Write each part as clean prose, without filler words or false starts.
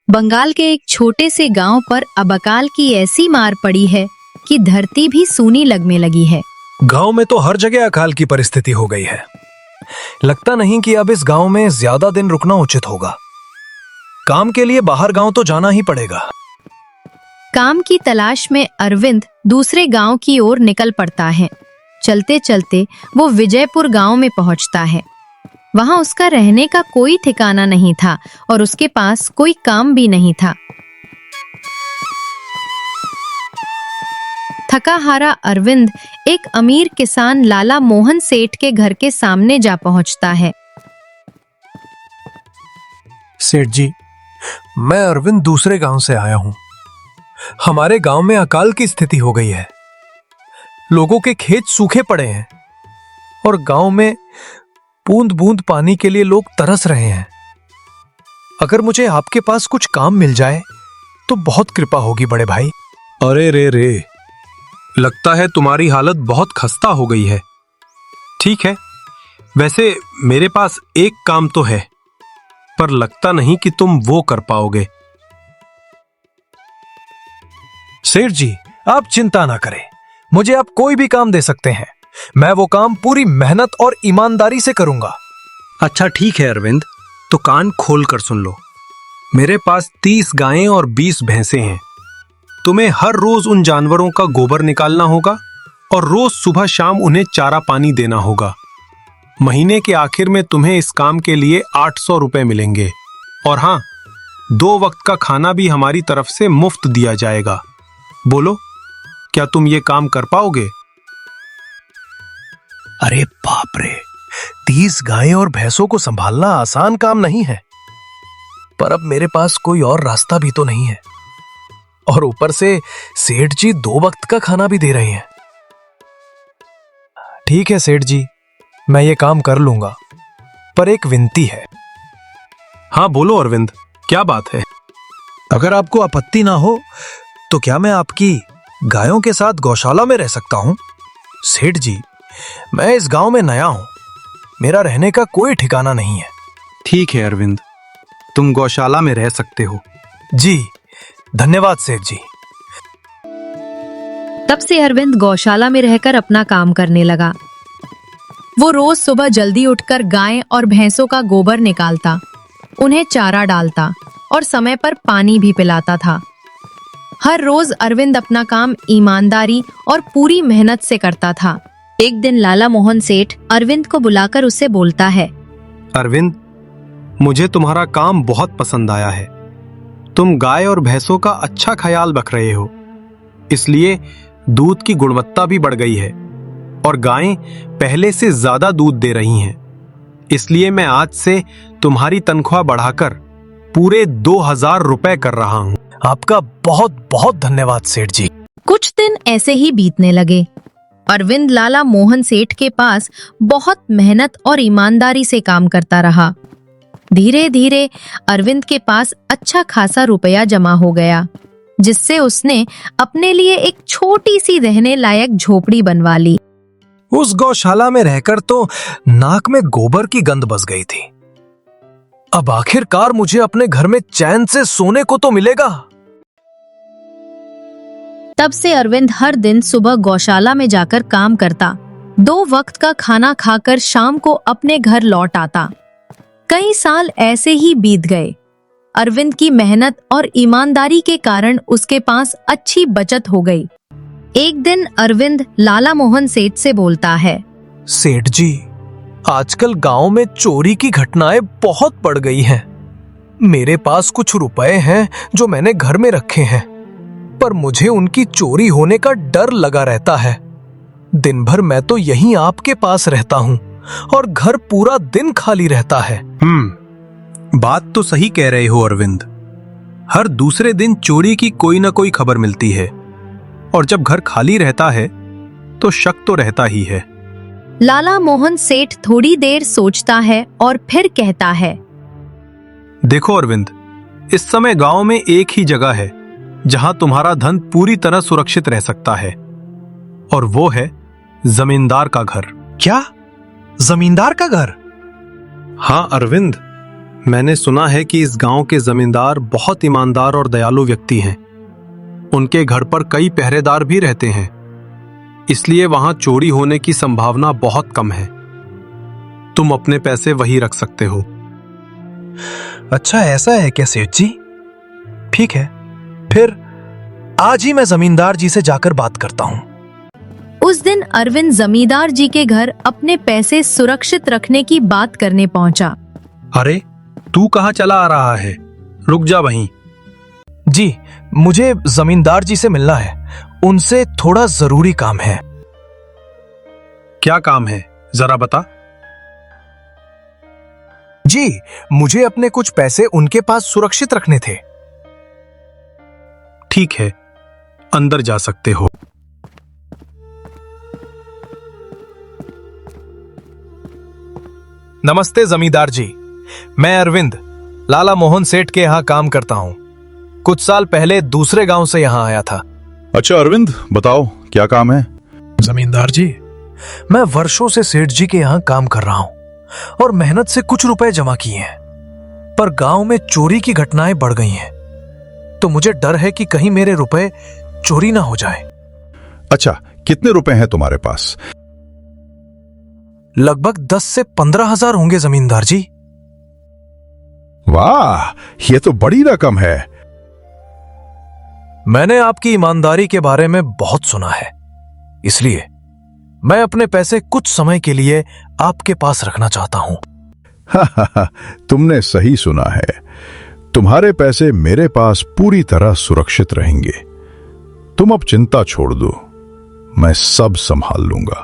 बंगाल के एक छोटे से गांव पर अब अकाल की ऐसी मार पड़ी है कि धरती भी सूनी लगने लगी है। गांव में तो हर जगह अकाल की परिस्थिति हो गई है। लगता नहीं कि अब इस गांव में ज्यादा दिन रुकना उचित होगा। काम के लिए बाहर गांव तो जाना ही पड़ेगा। काम की तलाश में अरविंद दूसरे गांव की ओर निकल पड़ता है। चलते चलते वो विजयपुर गांव में पहुंचता है। वहां उसका रहने का कोई ठिकाना नहीं था और उसके पास कोई काम भी नहीं था। थका हारा अरविंद एक अमीर किसान लाला मोहन सेठ के घर के सामने जा पहुंचता है। सेठ जी, मैं अरविंद दूसरे गांव से आया हूं। हमारे गांव में अकाल की स्थिति हो गई है। लोगों के खेत सूखे पड़े हैं और गांव में बूंद बूंद पानी के लिए लोग तरस रहे हैं। अगर मुझे आपके पास कुछ काम मिल जाए तो बहुत कृपा होगी बड़े भाई। अरे रे, लगता है तुम्हारी हालत बहुत खस्ता हो गई है। ठीक है, वैसे मेरे पास एक काम तो है, पर लगता नहीं कि तुम वो कर पाओगे। सेठ जी, आप चिंता ना करें। मुझे आप कोई भी काम दे सकते हैं। मैं वो काम पूरी मेहनत और ईमानदारी से करूंगा। अच्छा ठीक है अरविंद, तो कान खोल कर सुन लो। मेरे पास 30 गायें और 20 भैंसें हैं। तुम्हें हर रोज उन जानवरों का गोबर निकालना होगा और रोज सुबह शाम उन्हें चारा पानी देना होगा। महीने के आखिर में तुम्हें इस काम के लिए 800 रुपए मिलेंगे। और हाँ, 2 वक्त का खाना भी हमारी तरफ से मुफ्त दिया जाएगा। बोलो, क्या तुम ये काम कर पाओगे? अरे बाप रे, 30 गायें और भैंसों को संभालना आसान काम नहीं है। पर अब मेरे पास कोई और रास्ता भी तो नहीं है। और ऊपर से सेठ जी 2 वक्त का खाना भी दे रहे हैं। ठीक है सेठ जी, मैं ये काम कर लूंगा, पर एक विनती है। हाँ बोलो अरविंद, क्या बात है? अगर आपको आपत्ति ना हो तो क्या मैं आपकी गायों के साथ गौशाला में रह सकता हूं? सेठ जी, मैं इस गांव में नया हूं। मेरा रहने का कोई ठिकाना नहीं है। ठीक है अरविंद, तुम गौशाला में रह सकते हो। जी, धन्यवाद सेठ जी। तब से अरविंद गौशाला में रहकर अपना काम करने लगा। वो रोज सुबह जल्दी उठकर गाय और भैंसों का गोबर निकालता, उन्हें चारा डालता और समय पर पानी भी पिलाता था। हर रोज अरविंद अपना काम ईमानदारी और पूरी मेहनत से करता था। एक दिन लाला मोहन सेठ अरविंद को बुलाकर उससे बोलता है, अरविंद, मुझे तुम्हारा काम बहुत पसंद आया है। तुम गाय और भैंसों का अच्छा ख्याल रख रहे हो, इसलिए दूध की गुणवत्ता भी बढ़ गई है और गायें पहले से ज्यादा दूध दे रही हैं। इसलिए मैं आज से तुम्हारी तनख्वाह बढ़ाकर पूरे 2000 रुपए कर रहा हूं। आपका बहुत बहुत धन्यवाद सेठ जी। कुछ दिन ऐसे ही बीतने लगे। अरविंद लाला मोहन सेठ के पास बहुत मेहनत और ईमानदारी से काम करता रहा। धीरे धीरे अरविंद के पास अच्छा खासा रुपया जमा हो गया, जिससे उसने अपने लिए एक छोटी सी रहने लायक झोपड़ी बनवा ली। उस गौशाला में रहकर तो नाक में गोबर की गंध बस गई थी। अब आखिरकार मुझे अपने घर में चैन से सोने को तो मिलेगा। तब से अरविंद हर दिन सुबह गौशाला में जाकर काम करता, 2 वक्त का खाना खाकर शाम को अपने घर लौट आता। कई साल ऐसे ही बीत गए। अरविंद की मेहनत और ईमानदारी के कारण उसके पास अच्छी बचत हो गई। एक दिन अरविंद लाला मोहन सेठ से बोलता है, सेठ जी, आजकल गांव में चोरी की घटनाएं बहुत बढ़ गई हैं। मेरे पास कुछ रुपए हैं जो मैंने घर में रखे हैं, पर मुझे उनकी चोरी होने का डर लगा रहता है। दिन भर मैं तो यहीं आपके पास रहता हूं और घर पूरा दिन खाली रहता है। बात तो सही कह रहे हो अरविंद। हर दूसरे दिन चोरी की कोई ना कोई खबर मिलती है और जब घर खाली रहता है तो शक तो रहता ही है। लाला मोहन सेठ थोड़ी देर सोचता है और फिर कहता है, देखो अरविंद, इस समय गांव में एक ही जगह है जहां तुम्हारा धन पूरी तरह सुरक्षित रह सकता है, और वो है जमींदार का घर। क्या? जमींदार का घर? हाँ अरविंद, मैंने सुना है कि इस गांव के जमींदार बहुत ईमानदार और दयालु व्यक्ति हैं। उनके घर पर कई पहरेदार भी रहते हैं, इसलिए वहां चोरी होने की संभावना बहुत कम है। तुम अपने पैसे वहीं रख सकते हो। अच्छा, ऐसा है क्या सेठ जी? ठीक है, फिर आज ही मैं जमींदार जी से जाकर बात करता हूं। उस दिन अरविंद जमींदार जी के घर अपने पैसे सुरक्षित रखने की बात करने पहुंचा। अरे, तू कहाँ चला आ रहा है? रुक जा वहीं। जी, मुझे जमींदार जी से मिलना है। उनसे थोड़ा जरूरी काम है। क्या काम है, जरा बता। जी, मुझे अपने कुछ पैसे उनके पास सुरक्षित रखने थे। ठीक है, अंदर जा सकते हो। नमस्ते जमींदार जी, मैं अरविंद लाला मोहन सेठ के यहाँ काम करता हूँ। कुछ साल पहले दूसरे गांव से यहाँ आया था। अच्छा अरविंद, बताओ क्या काम है? जमींदार जी, मैं वर्षों से सेठ जी के यहाँ काम कर रहा हूँ और मेहनत से कुछ रुपए जमा किए हैं, पर गांव में चोरी की घटनाएं बढ़ गई हैं, तो मुझे डर है कि कहीं मेरे रुपए चोरी ना हो जाए। अच्छा, कितने रुपए हैं तुम्हारे पास? लगभग 10 से 15 हजार होंगे जमींदार जी। वाह, ये तो बड़ी रकम है। मैंने आपकी ईमानदारी के बारे में बहुत सुना है, इसलिए मैं अपने पैसे कुछ समय के लिए आपके पास रखना चाहता हूं। तुमने सही सुना है। तुम्हारे पैसे मेरे पास पूरी तरह सुरक्षित रहेंगे। तुम अब चिंता छोड़ दो, मैं सब संभाल लूंगा।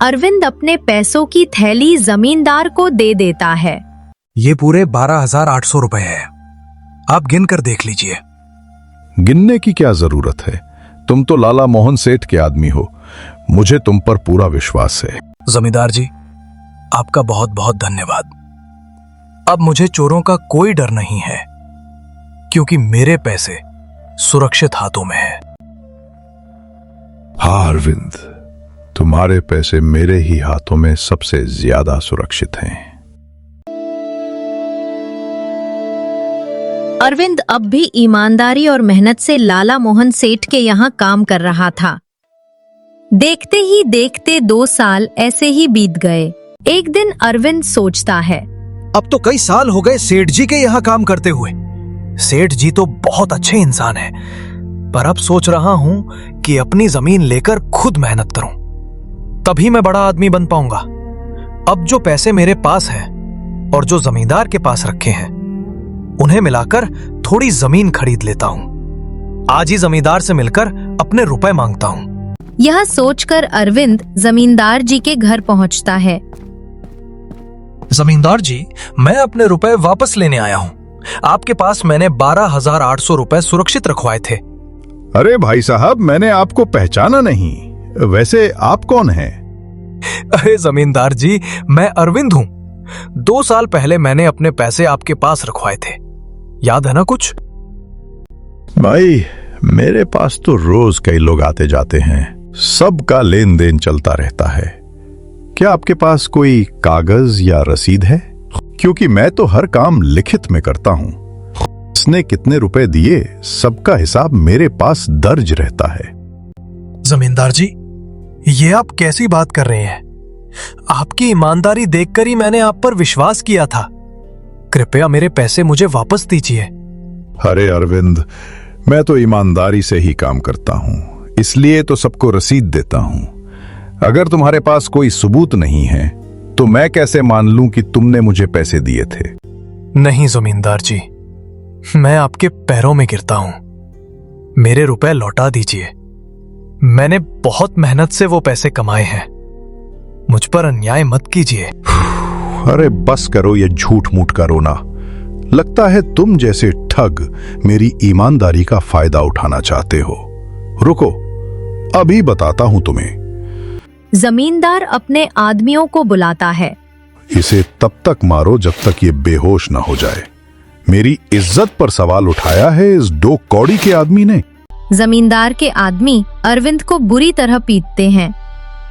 अरविंद अपने पैसों की थैली जमींदार को दे देता है। ये पूरे 12,800 रुपए है, आप गिन कर देख लीजिए। गिनने की क्या जरूरत है? तुम तो लाला मोहन सेठ के आदमी हो, मुझे तुम पर पूरा विश्वास है। जमींदार जी, आपका बहुत बहुत धन्यवाद। अब मुझे चोरों का कोई डर नहीं है, क्योंकि मेरे पैसे सुरक्षित हाथों में हैं। हाँ अरविंद, तुम्हारे पैसे मेरे ही हाथों में सबसे ज्यादा सुरक्षित हैं। अरविंद अब भी ईमानदारी और मेहनत से लाला मोहन सेठ के यहाँ काम कर रहा था। देखते ही देखते 2 साल ऐसे ही बीत गए। एक दिन अरविंद सोचता है, अब तो कई साल हो गए सेठ जी के यहाँ काम करते हुए। सेठ जी तो बहुत अच्छे इंसान हैं, पर अब सोच रहा हूं कि अपनी जमीन लेकर खुद मेहनत करूं, तभी मैं बड़ा आदमी बन पाऊंगा। अब जो पैसे मेरे पास हैं और जो जमींदार के पास रखे हैं, उन्हें मिलाकर थोड़ी जमीन खरीद लेता हूं। आज ही जमींदार से मिलकर अपने रुपए मांगता हूं। यह सोचकर अरविंद जमींदार जी के घर पहुंचता है। जमींदार जी, मैं अपने रुपए वापस लेने आया हूं। आपके पास मैंने 12,800 रुपए सुरक्षित रखवाए थे। अरे भाई साहब, मैंने आपको पहचाना नहीं। वैसे आप कौन हैं? अरे जमींदार जी, मैं अरविंद हूं। 2 साल पहले मैंने अपने पैसे आपके पास रखवाए थे, याद है ना कुछ? भाई, मेरे पास तो रोज कई लोग आते जाते हैं, सबका लेन देन चलता रहता है। क्या आपके पास कोई कागज या रसीद है? क्योंकि मैं तो हर काम लिखित में करता हूं। इसने कितने रुपए दिए, सबका हिसाब मेरे पास दर्ज रहता है। जमींदार जी, ये आप कैसी बात कर रहे हैं? आपकी ईमानदारी देखकर ही मैंने आप पर विश्वास किया था। कृपया मेरे पैसे मुझे वापस दीजिए। अरे अरविंद, मैं तो ईमानदारी से ही काम करता हूं, इसलिए तो सबको रसीद देता हूं। अगर तुम्हारे पास कोई सबूत नहीं है, तो मैं कैसे मान लूं कि तुमने मुझे पैसे दिए थे? नहीं जमींदार जी, मैं आपके पैरों में गिरता हूं। मेरे रुपए लौटा दीजिए। मैंने बहुत मेहनत से वो पैसे कमाए हैं, मुझ पर अन्याय मत कीजिए। अरे बस करो ये झूठ मूठ का रोना। लगता है तुम जैसे ठग मेरी ईमानदारी का फायदा उठाना चाहते हो। रुको, अभी बताता हूं तुम्हें। जमींदार अपने आदमियों को बुलाता है। इसे तब तक मारो जब तक ये बेहोश ना हो जाए। मेरी इज्जत पर सवाल उठाया है इस 2 कौड़ी के आदमी ने। जमींदार के आदमी अरविंद को बुरी तरह पीटते हैं।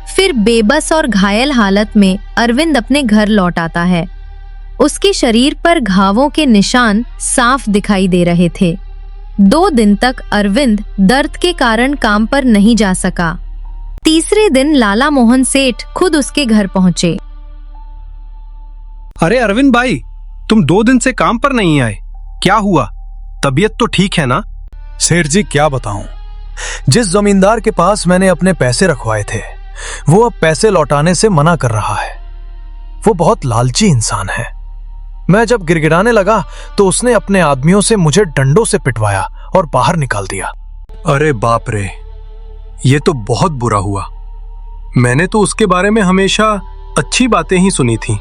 फिर बेबस और घायल हालत में अरविंद अपने घर लौट आता है। उसके शरीर पर घावों के निशान साफ दिखाई दे रहे थे। 2 दिन तक अरविंद दर्द के कारण काम पर नहीं जा सका। तीसरे दिन लाला मोहन सेठ खुद उसके घर पहुंचे। अरे अरविंद भाई, तुम 2 दिन से काम पर नहीं आए, क्या हुआ? तबीयत तो ठीक है ना? सेठ जी क्या बताऊं, जिस जमींदार के पास मैंने अपने पैसे रखवाए थे वो अब पैसे लौटाने से मना कर रहा है। वो बहुत लालची इंसान है। मैं जब गिड़गिड़ाने लगा तो उसने अपने आदमियों से मुझे डंडों से पिटवाया और बाहर निकाल दिया। अरे बाप रे, ये तो बहुत बुरा हुआ। मैंने तो उसके बारे में हमेशा अच्छी बातें ही सुनी थी,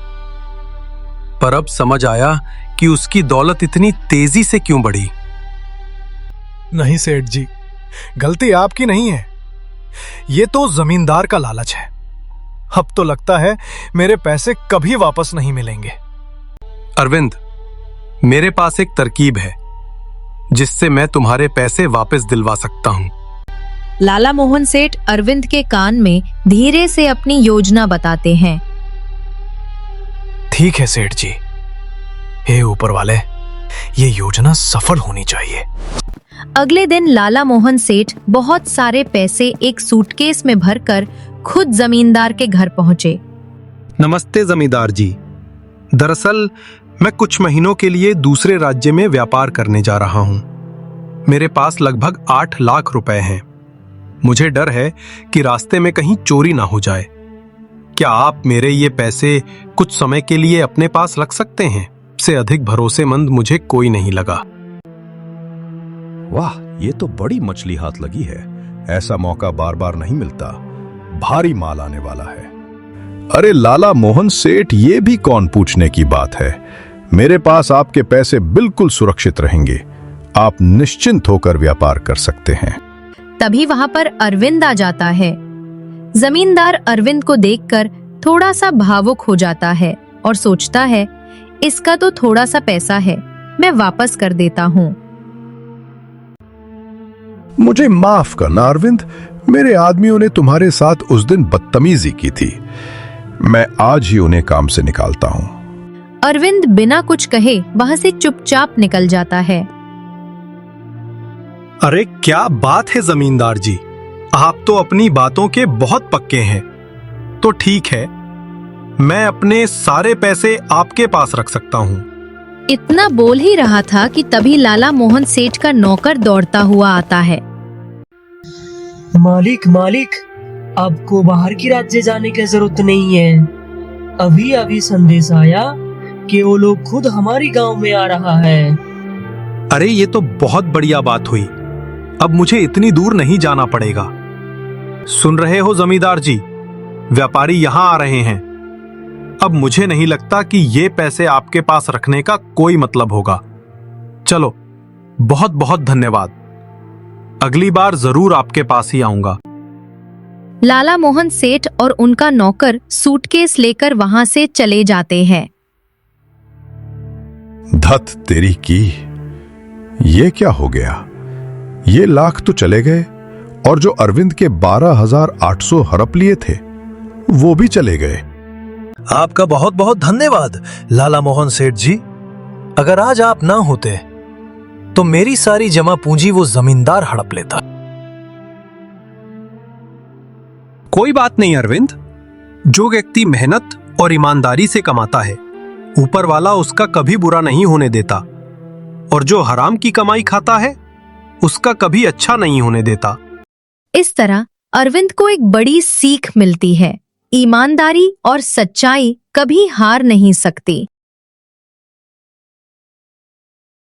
पर अब समझ आया कि उसकी दौलत इतनी तेजी से क्यों बढ़ी। नहीं सेठ जी, गलती आपकी नहीं है, ये तो जमींदार का लालच है। अब तो लगता है मेरे पैसे कभी वापस नहीं मिलेंगे। अरविंद, मेरे पास एक तरकीब है जिससे मैं तुम्हारे पैसे वापस दिलवा सकता हूं। लाला मोहन सेठ अरविंद के कान में धीरे से अपनी योजना बताते हैं। ठीक है सेठ जी, हे ऊपर वाले, ये योजना सफल होनी चाहिए। अगले दिन लाला मोहन सेठ बहुत सारे पैसे एक सूटकेस में भरकर खुद जमींदार के घर पहुंचे। नमस्ते जमींदार जी, दरअसल मैं कुछ महीनों के लिए दूसरे राज्य में व्यापार करने जा रहा हूं। मेरे पास लगभग 8 लाख रुपए हैं। मुझे डर है कि रास्ते में कहीं चोरी ना हो जाए। क्या आप मेरे ये पैसे कुछ समय के लिए अपने पास रख सकते हैं? से अधिक भरोसेमंद मुझे कोई नहीं लगा। वाह, ये तो बड़ी मछली हाथ लगी है। ऐसा मौका बार बार नहीं मिलता। भारी माल आने वाला है। अरे लाला मोहन सेठ, ये भी कौन पूछने की बात है। मेरे पास आपके पैसे बिल्कुल सुरक्षित रहेंगे। आप निश्चिंत होकर व्यापार कर सकते हैं। तभी वहां पर अरविंद आ जाता है। जमींदार अरविंद को देखकर थोड़ा सा भावुक हो जाता है और सोचता है, इसका तो थोड़ा सा पैसा है, मैं वापस कर देता हूँ। मुझे माफ करना अरविंद, मेरे आदमियों ने तुम्हारे साथ उस दिन बदतमीजी की थी। मैं आज ही उन्हें काम से निकालता हूँ। अरविंद बिना कुछ कहे वहां से चुपचाप निकल जाता है। अरे क्या बात है जमींदार जी, आप तो अपनी बातों के बहुत पक्के हैं। तो ठीक है, मैं अपने सारे पैसे आपके पास रख सकता हूँ। इतना बोल ही रहा था कि तभी लाला मोहन सेठ का नौकर दौड़ता हुआ आता है। मालिक, आपको बाहर की राज्य जाने की जरूरत नहीं है। अभी अभी संदेश आया कि वो लोग खुद हमारी गांव में आ रहा है। अरे ये तो बहुत बढ़िया बात हुई। अब मुझे इतनी दूर नहीं जाना पड़ेगा। सुन रहे हो जमींदार जी, व्यापारी यहां आ रहे हैं। अब मुझे नहीं लगता कि ये पैसे आपके पास रखने का कोई मतलब होगा। चलो, बहुत बहुत धन्यवाद। अगली बार जरूर आपके पास ही आऊंगा। लाला मोहन सेठ और उनका नौकर सूटकेस लेकर वहां से चले जाते हैं। धत तेरी की, ये क्या हो गया? ये लाख तो चले गए और जो अरविंद के 12,800 हड़प लिए थे वो भी चले गए। आपका बहुत बहुत धन्यवाद लाला मोहन सेठ जी। अगर आज आप ना होते तो मेरी सारी जमा पूंजी वो जमींदार हड़प लेता। कोई बात नहीं अरविंद, जो व्यक्ति मेहनत और ईमानदारी से कमाता है, ऊपर वाला उसका कभी बुरा नहीं होने देता, और जो हराम की कमाई खाता है उसका कभी अच्छा नहीं होने देता। इस तरह अरविंद को एक बड़ी सीख मिलती है, ईमानदारी और सच्चाई कभी हार नहीं सकती।